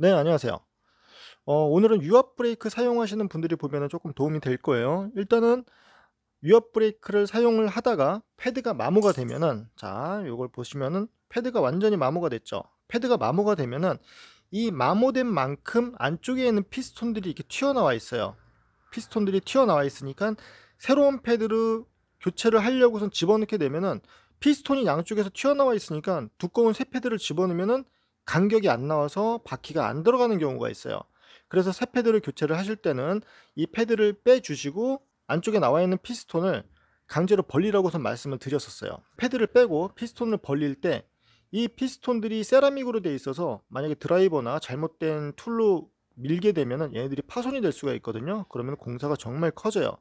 네, 안녕하세요. 오늘은 유압 브레이크 사용하시는 분들이 보면은 조금 도움이 될 거예요. 일단은 유압 브레이크를 사용을 하다가 패드가 마모가 되면은, 자, 요걸 보시면은 패드가 완전히 마모가 됐죠. 패드가 마모가 되면은 이 마모된 만큼 안쪽에 있는 피스톤들이 이렇게 튀어나와 있어요. 피스톤들이 튀어나와 있으니까 새로운 패드를 교체를 하려고선 집어넣게 되면은 피스톤이 양쪽에서 튀어나와 있으니까 두꺼운 새 패드를 집어넣으면은 간격이 안 나와서 바퀴가 안 들어가는 경우가 있어요. 그래서 새 패드를 교체를 하실 때는 이 패드를 빼주시고 안쪽에 나와 있는 피스톤을 강제로 벌리라고선 말씀을 드렸었어요. 패드를 빼고 피스톤을 벌릴 때 이 피스톤들이 세라믹으로 되어 있어서 만약에 드라이버나 잘못된 툴로 밀게 되면은 얘네들이 파손이 될 수가 있거든요. 그러면 공사가 정말 커져요.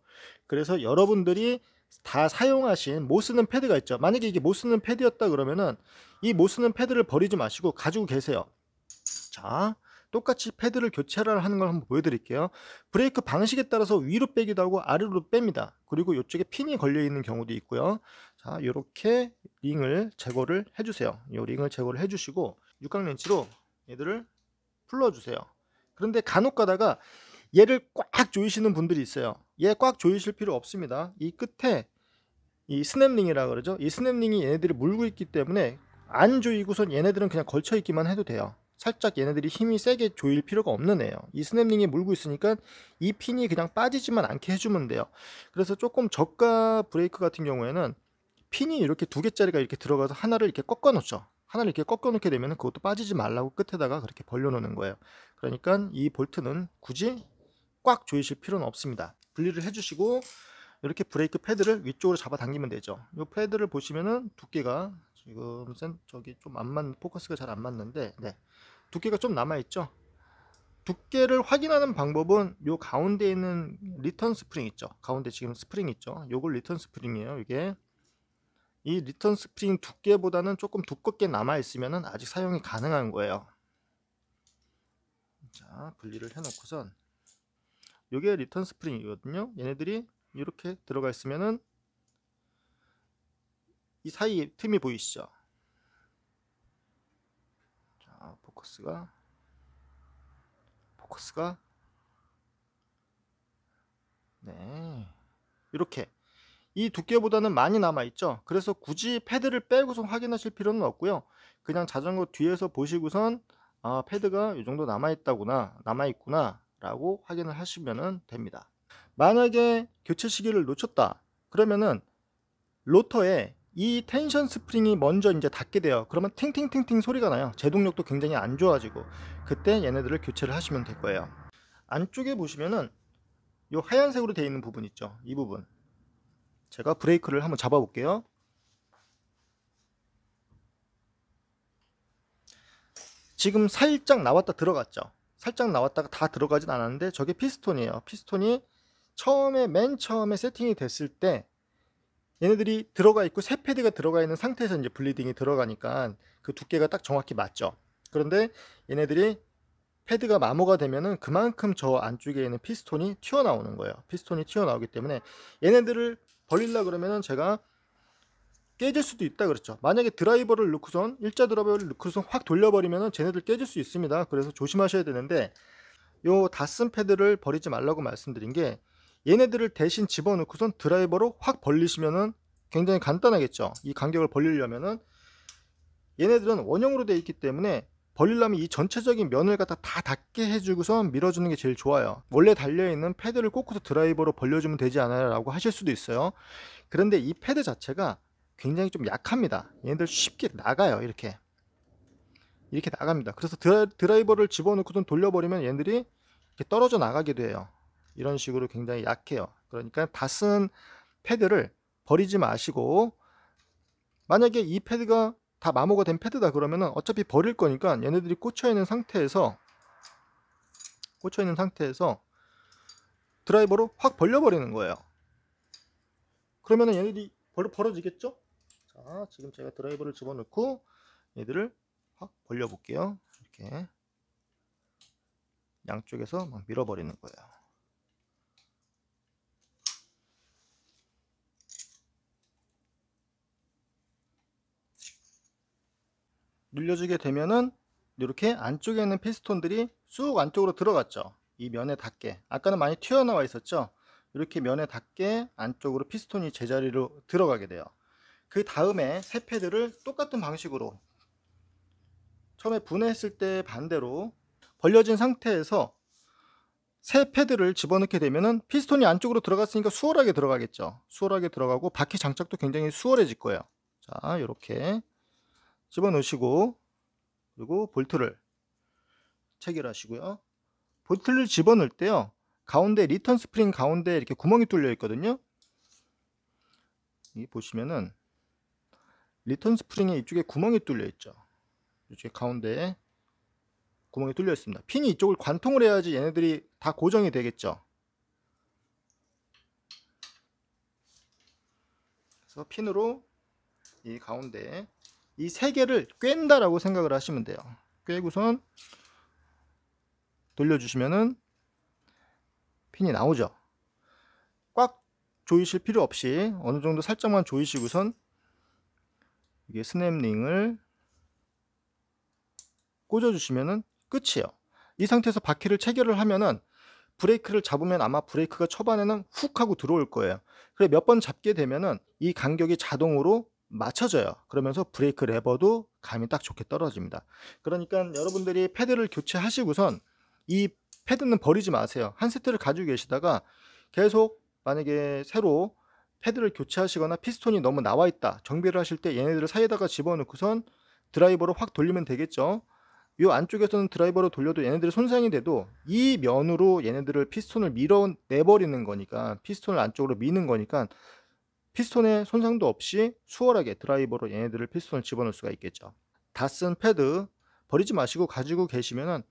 그래서 여러분들이 다 사용하신 못 쓰는 패드가 있죠. 만약에 이게 못 쓰는 패드였다 그러면은 이 못 쓰는 패드를 버리지 마시고 가지고 계세요. 자, 똑같이 패드를 교체를 하는 걸 한번 보여드릴게요. 브레이크 방식에 따라서 위로 빼기도 하고 아래로 뺍니다. 그리고 이쪽에 핀이 걸려 있는 경우도 있고요. 자, 이렇게 링을 제거를 해주세요. 이 링을 제거를 해주시고 육각렌치로 얘들을 풀러주세요. 그런데 간혹 가다가 얘를 꽉 조이시는 분들이 있어요. 얘 꽉 조이실 필요 없습니다. 이 끝에 이 스냅링이라 그러죠. 이 스냅링이 얘네들이 물고 있기 때문에 안 조이고선 얘네들은 그냥 걸쳐 있기만 해도 돼요. 살짝 얘네들이 힘이 세게 조일 필요가 없는 애예요. 이 스냅링이 물고 있으니까 이 핀이 그냥 빠지지만 않게 해주면 돼요. 그래서 조금 저가 브레이크 같은 경우에는 핀이 이렇게 두 개짜리가 이렇게 들어가서 하나를 이렇게 꺾어 놓죠. 하나를 이렇게 꺾어 놓게 되면 그것도 빠지지 말라고 끝에다가 그렇게 벌려 놓는 거예요. 그러니까 이 볼트는 굳이 꽉 조이실 필요는 없습니다. 분리를 해주시고 이렇게 브레이크 패드를 위쪽으로 잡아 당기면 되죠. 이 패드를 보시면은 두께가 지금 저기 좀 안 맞는, 포커스가 잘 안 맞는데, 네, 두께가 좀 남아 있죠. 두께를 확인하는 방법은 요 가운데 있는 리턴 스프링 있죠. 가운데 지금 스프링 있죠. 요걸 리턴 스프링이에요. 이게 이 리턴 스프링 두께보다는 조금 두껍게 남아 있으면 아직 사용이 가능한 거예요. 자, 분리를 해놓고선 요게 리턴 스프링이거든요. 얘네들이 이렇게 들어가 있으면은 이 사이에 틈이 보이시죠? 자, 포커스가 네, 이렇게 이 두께보다는 많이 남아 있죠. 그래서 굳이 패드를 빼고서 확인하실 필요는 없고요. 그냥 자전거 뒤에서 보시고선 아, 패드가 이 정도 남아 있다구나, 남아 있구나 라고 확인을 하시면 됩니다. 만약에 교체 시기를 놓쳤다 그러면은 로터에 이 텐션 스프링이 먼저 이제 닿게 돼요. 그러면 팅팅팅팅 소리가 나요. 제동력도 굉장히 안 좋아지고 그때 얘네들을 교체를 하시면 될 거예요. 안쪽에 보시면은 요 하얀색으로 되어 있는 부분 있죠. 이 부분 제가 브레이크를 한번 잡아 볼게요. 지금 살짝 나왔다 들어갔죠. 살짝 나왔다가 다 들어가진 않았는데 저게 피스톤이에요. 피스톤이 맨 처음에 세팅이 됐을 때 얘네들이 들어가 있고 새 패드가 들어가 있는 상태에서 이제 블리딩이 들어가니까 그 두께가 딱 정확히 맞죠. 그런데 얘네들이 패드가 마모가 되면은 그만큼 저 안쪽에 있는 피스톤이 튀어나오는 거예요. 피스톤이 튀어나오기 때문에 얘네들을 벌리려 그러면은 제가 깨질 수도 있다 그랬죠. 만약에 드라이버를 넣고선 일자 드라이버를 넣고선 확 돌려버리면은 쟤네들 깨질 수 있습니다. 그래서 조심하셔야 되는데 요 닷슨 패드를 버리지 말라고 말씀드린 게 얘네들을 대신 집어넣고선 드라이버로 확 벌리시면은 굉장히 간단하겠죠. 이 간격을 벌리려면은 얘네들은 원형으로 되어 있기 때문에 벌리려면 이 전체적인 면을 갖다 다 닿게 해주고서 밀어주는 게 제일 좋아요. 원래 달려있는 패드를 꽂고서 드라이버로 벌려주면 되지 않아요 라고 하실 수도 있어요. 그런데 이 패드 자체가 굉장히 좀 약합니다. 얘네들 쉽게 나가요. 이렇게 나갑니다. 그래서 드라이버를 집어넣고선 돌려버리면 얘네들이 이렇게 떨어져 나가게 돼요. 이런 식으로 굉장히 약해요. 그러니까 다 쓴 패드를 버리지 마시고 만약에 이 패드가 다 마모가 된 패드다 그러면은 어차피 버릴 거니까 얘네들이 꽂혀 있는 상태에서 드라이버로 확 벌려버리는 거예요. 그러면은 얘네들이 벌어지겠죠? 자, 지금 제가 드라이버를 집어넣고 얘들을 확 벌려 볼게요. 이렇게 양쪽에서 막 밀어버리는 거예요. 눌려주게 되면은 이렇게 안쪽에 있는 피스톤들이 쑥 안쪽으로 들어갔죠. 이 면에 닿게. 아까는 많이 튀어나와 있었죠. 이렇게 면에 닿게 안쪽으로 피스톤이 제자리로 들어가게 돼요. 그 다음에 새 패드를 똑같은 방식으로 처음에 분해했을 때 반대로 벌려진 상태에서 새 패드를 집어넣게 되면은 피스톤이 안쪽으로 들어갔으니까 수월하게 들어가겠죠. 수월하게 들어가고 바퀴 장착도 굉장히 수월해질 거예요. 자, 이렇게 집어넣으시고 그리고 볼트를 체결하시고요. 볼트를 집어넣을 때요, 가운데 리턴 스프링 가운데 이렇게 구멍이 뚫려 있거든요. 이 보시면은 리턴 스프링에 이쪽에 구멍이 뚫려 있죠. 이쪽에 가운데에 구멍이 뚫려 있습니다. 핀이 이쪽을 관통을 해야지 얘네들이 다 고정이 되겠죠. 그래서 핀으로 이 가운데 이 세 개를 꿰는다라고 생각을 하시면 돼요. 꿰고선 돌려주시면은 핀이 나오죠. 꽉 조이실 필요 없이 어느 정도 살짝만 조이시고선 이게 스냅링을 꽂아주시면은 끝이에요. 이 상태에서 바퀴를 체결을 하면은 브레이크를 잡으면 아마 브레이크가 초반에는 훅 하고 들어올 거예요. 그래 몇 번 잡게 되면은 이 간격이 자동으로 맞춰져요. 그러면서 브레이크 레버도 감이 딱 좋게 떨어집니다. 그러니까 여러분들이 패드를 교체하시고선 이 패드는 버리지 마세요. 한 세트를 가지고 계시다가 계속 만약에 새로 패드를 교체하시거나 피스톤이 너무 나와 있다, 정비를 하실 때 얘네들을 사이에다가 집어넣고선 드라이버로 확 돌리면 되겠죠. 이 안쪽에서는 드라이버로 돌려도 얘네들이 손상이 돼도 이 면으로 얘네들을 피스톤을 밀어내버리는 거니까, 피스톤을 안쪽으로 미는 거니까 피스톤에 손상도 없이 수월하게 드라이버로 얘네들을 피스톤을 집어넣을 수가 있겠죠. 다 쓴 패드 버리지 마시고 가지고 계시면은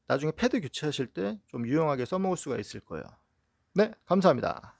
나중에 패드 교체하실 때 좀 유용하게 써먹을 수가 있을 거예요. 네, 감사합니다.